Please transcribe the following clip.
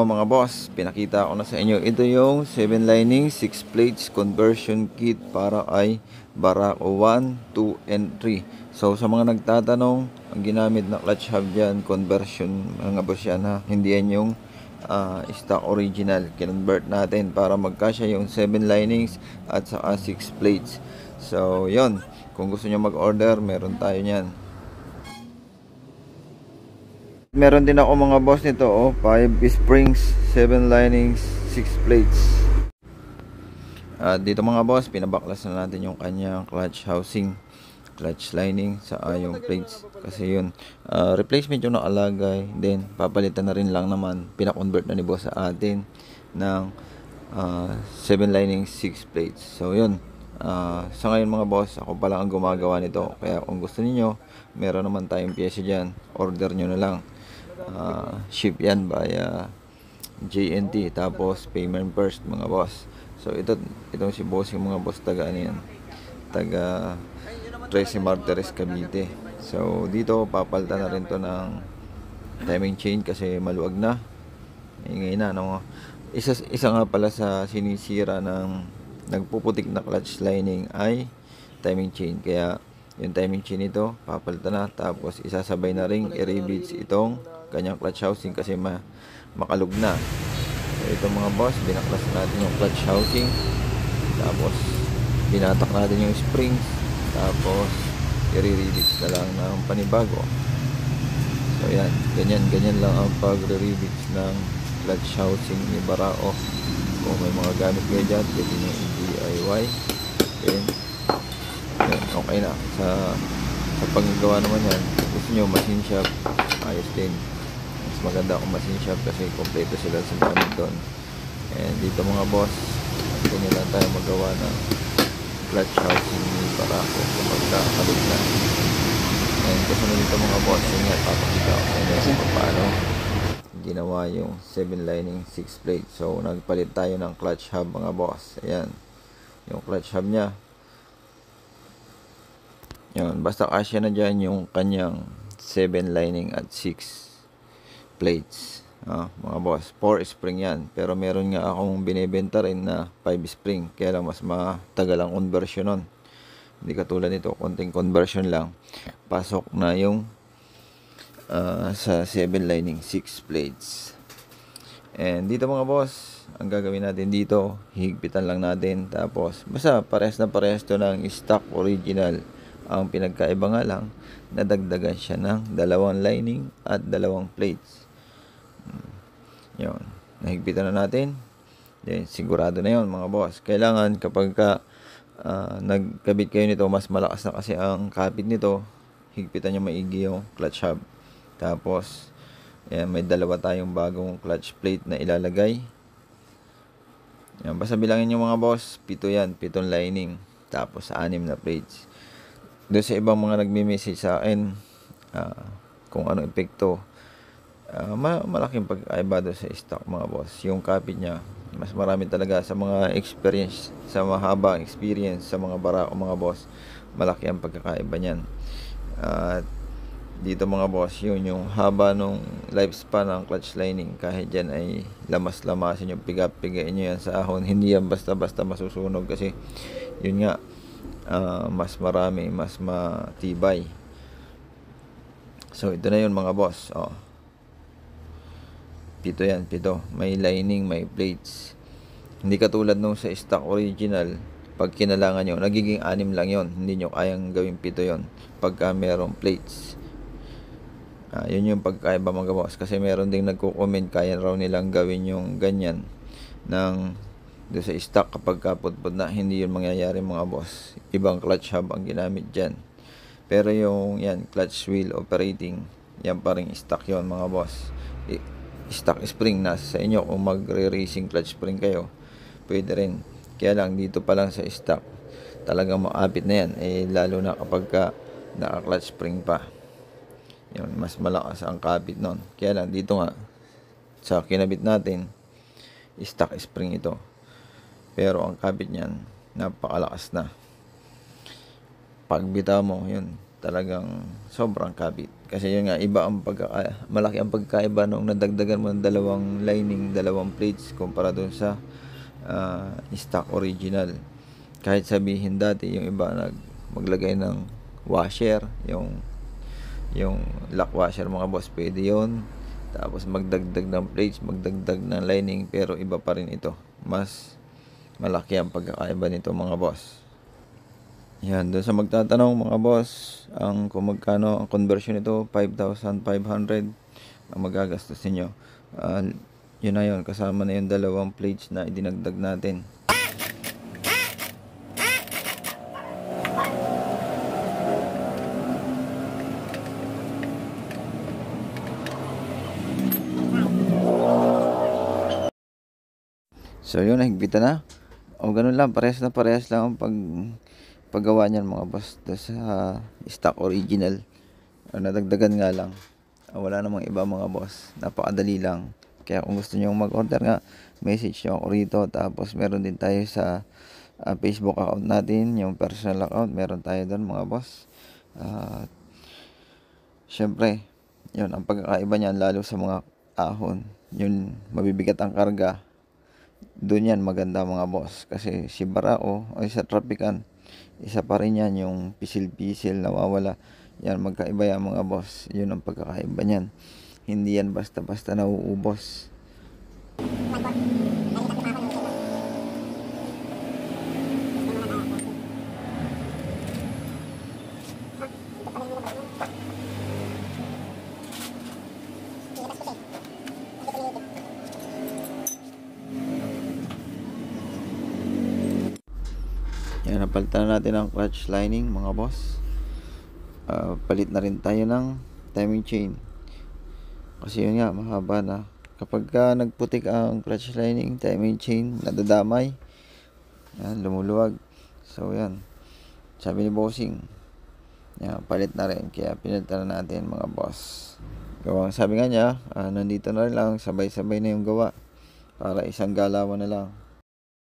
Mga boss, pinakita ko na sa inyo. Ito yung 7 lining 6 plates conversion kit para ay Barako 1, 2, and 3. So sa mga nagtatanong, ang ginamit na clutch hub dyan, conversion mga boss yan ha. Hindi yan yung stock original. Kinonvert natin para magkasya yung 7 linings at saka 6 plates. So yon, kung gusto nyo mag-order, meron tayo nyan. Meron din ako mga boss nito, 5 springs, 7 linings, 6 plates. Dito mga boss, pinabaklas na natin yung kanyang clutch housing, clutch lining sa yung plates. Kasi yun, replacement yung nakalagay. Then, papalitan na rin lang naman. Pinakonvert na ni boss sa atin ng 7 linings, 6 plates. So yun, sa ngayon mga boss, ako pa lang ang gumagawa nito. Kaya kung gusto niyo, meron naman tayong pyesa dyan. Order nyo na lang. Ship yan via JNT, tapos payment first mga boss. So itong si boss, yung mga boss taga ano yan, taga 13 Martires Cavite. So dito papalitan na rin to ng timing chain kasi maluwag na, ingay na no? Isa nga pala sa sinisira ng nagpuputik na clutch lining ay timing chain. Kaya yung timing chain nito papalitan na, tapos isasabay na ring i-rebits itong kanyang clutch housing kasi makalug na. So ito mga boss, binaklas natin yung clutch housing, tapos binatak natin yung springs, tapos i-rebits na lang ng panibago. So yan, ganyan lang ang pagre-rebits ng clutch housing ni Barako. Kung may mga gamit kayo dyan, pwede nyo i-DIY. Then okay na. Sa paggagawa naman yan, gusto nyo machine shop, ayos din. Mas maganda kung machine shop kasi kompleto sila sa gamit doon. And dito mga boss, ganyan lang tayo magawa ng clutch housing ni Barako kapag kalug na. And kasunod dito mga boss, yun nga, papakita ko sa inyo kung paano ginawa yung 7 lining 6 plate. So nagpalit tayo ng clutch hub mga boss. Ayan, yung clutch hub nya. Yun, basta kasya na dyan yung kanyang 7 lining at 6 plates. Mga boss, 4 spring yan. Pero meron nga akong binibenta rin na 5 spring. Kaya lang mas matagal ang conversion nun. Hindi katulad nito, konting conversion lang. Pasok na yung sa 7 lining 6 plates. And dito mga boss, ang gagawin natin dito, higpitan lang natin. Tapos, basta parehas na parehas to ng stock original. Ang pinagkaiba nga lang, nadagdagan siya ng 2 lining at 2 plates. Yun, nahigpitan na natin. Then, sigurado na yun mga boss. Kailangan kapag nagkabit kayo nito, mas malakas na kasi ang kapit nito, higpitan nyo maigi yung clutch hub. Tapos, yan, may 2 tayong bagong clutch plate na ilalagay. Yan, basta bilangin nyo mga boss, 7 yan, 7 lining. Tapos, 6 na plates. Doon sa ibang mga nagme-message sa akin, kung anong epekto, malaking pagkaiba doon sa stock mga boss. Yung kapit niya, mas marami talaga sa mga experience, sa mahabang experience sa mga Barako mga boss, malaki ang pagkakaiba niyan. At dito mga boss, yun yung haba nung lifespan ng clutch lining. Kahit dyan ay lamas-lamasin yung piga-pigain nyo yan sa ahon, hindi yan basta-basta masusunog kasi yun nga, mas marami, mas matibay. So ito na yun mga boss. 7 yan, 7. May lining, may plates. Hindi katulad nung sa stock original, pag kinalangan nyo, nagiging 6 lang yon. Hindi nyo kayang gawin 7 yon pagka merong plates. Yun yung pagkaiba mga boss. Kasi meron ding nagko-comment, kaya raw nilang gawin yung ganyan ng doon sa stock kapag kaputput na. Hindi yun mangyayari mga boss. Ibang clutch hub ang ginamit dyan. Pero yung yan, clutch wheel operating, yan pa rin stock yon mga boss. Stock spring nasa sa inyo. Kung magre-racing clutch spring kayo, pwede rin. Kaya lang dito pa lang sa stock, talagang makapit na yan. Lalo na kapag naka-clutch spring pa, yun, mas malakas ang kapit nun. Kaya lang dito nga sa kinabit natin, stock spring ito, pero ang kapit niyan napakalakas na. Pag bitaw mo, yun, talagang sobrang kabit. Kasi yun nga, iba ang malaki ang pagkaiba nung nadagdagan mo ng dalawang lining, dalawang plates kumpara dun sa stock original. Kahit sabihin dati yung iba maglagay ng washer, yung lock washer mga boss, pwede yun. Tapos magdagdag ng plates, magdagdag ng lining, pero iba pa rin ito. Mas malaki ang pagkakaiba nito mga boss. Yan, doon sa magtatanong mga boss, kung magkano ang conversion nito, 5,500 ang magagastos niyo. Yun na yun, kasama na yung dalawang plates na idinagdag natin. So yun, nahigpitan na. O ganun lang, parehas lang ang paggawa niyan mga boss sa stock original. Nadagdagan nga lang. Wala namang iba mga boss. Napakadali lang. Kaya kung gusto niyo mag-order nga, message niyo ako rito. Tapos meron din tayo sa Facebook account natin, yung personal account. Meron tayo doon mga boss. Syempre, yun ang pagkakaiba niyan lalo sa mga ahon. Yun, mabibigat ang karga. Doon yan maganda mga boss. Kasi si Barao o sa Trapican, isa pa rin yan yung pisil-pisil nawawala. Yan, magkaiba yan mga boss. Yun ang pagkakaiba niyan. Hindi yan basta-basta nauubos. Yan, napalitan na natin ang clutch lining mga boss. Palit na rin tayo ng timing chain. Kasi yun nga, mahaba na. Kapag nagputik ang clutch lining, timing chain, nadadamay. Yan, lumuluwag. So yan, sabi ni bossing, yan, palit na rin. Kaya pinalitan na natin mga boss. Sabi nga niya, nandito na rin lang, sabay-sabay na yung gawa. Para isang galawan na lang.